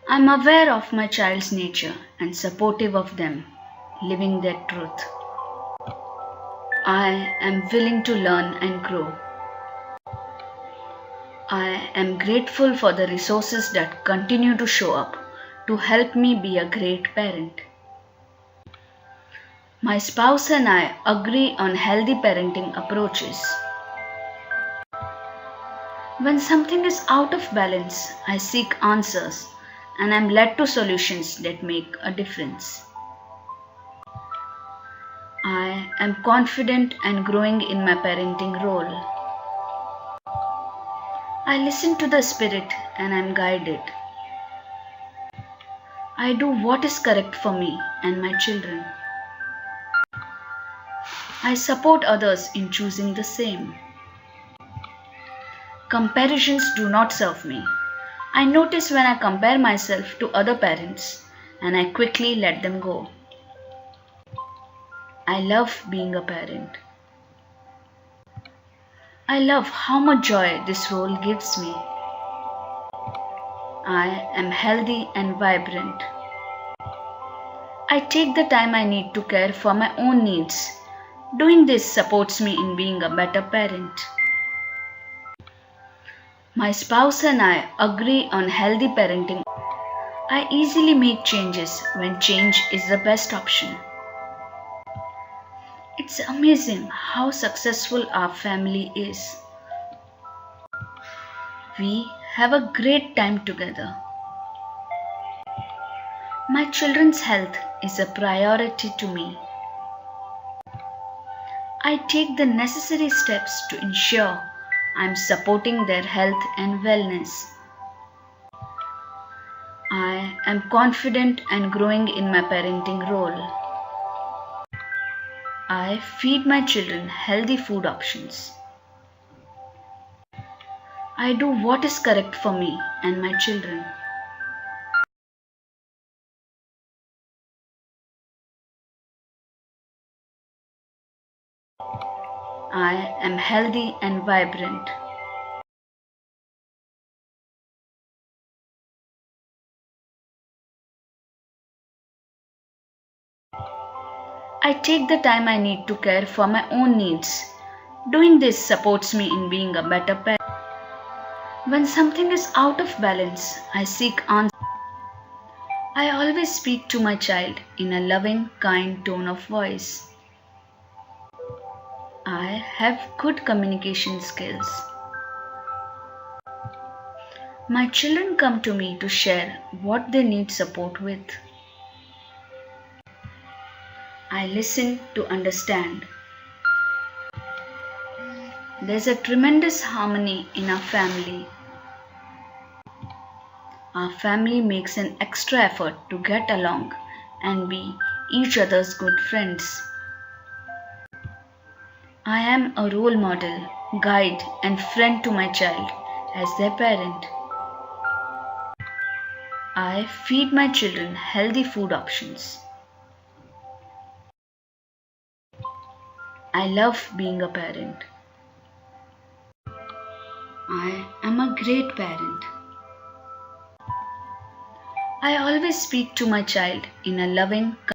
I'm aware of my child's nature and supportive of them, living their truth. I am willing to learn and grow. I am grateful for the resources that continue to show up to help me be a great parent. My spouse and I agree on healthy parenting approaches. When something is out of balance, I seek answers and am led to solutions that make a difference. I am confident and growing in my parenting role. I listen to the Spirit and am guided. I do what is correct for me and my children. I support others in choosing the same. Comparisons do not serve me. I notice when I compare myself to other parents and I quickly let them go. I love being a parent. I love how much joy this role gives me. I am healthy and vibrant. I take the time I need to care for my own needs. Doing this supports me in being a better parent. My spouse and I agree on healthy parenting. I easily make changes when change is the best option. It's amazing how successful our family is. We have a great time together. My children's health is a priority to me. I take the necessary steps to ensure I'm supporting their health and wellness. I am confident and growing in my parenting role. I feed my children healthy food options. I do what is correct for me and my children. I am healthy and vibrant. I take the time I need to care for my own needs. Doing this supports me in being a better parent. When something is out of balance, I seek answers. I always speak to my child in a loving, kind tone of voice. I have good communication skills. My children come to me to share what they need support with. I listen to understand. There's a tremendous harmony in our family. Our family makes an extra effort to get along and be each other's good friends. I am a role model, guide, and friend to my child as their parent. I feed my children healthy food options. I love being a parent. I am a great parent. I always speak to my child in a loving,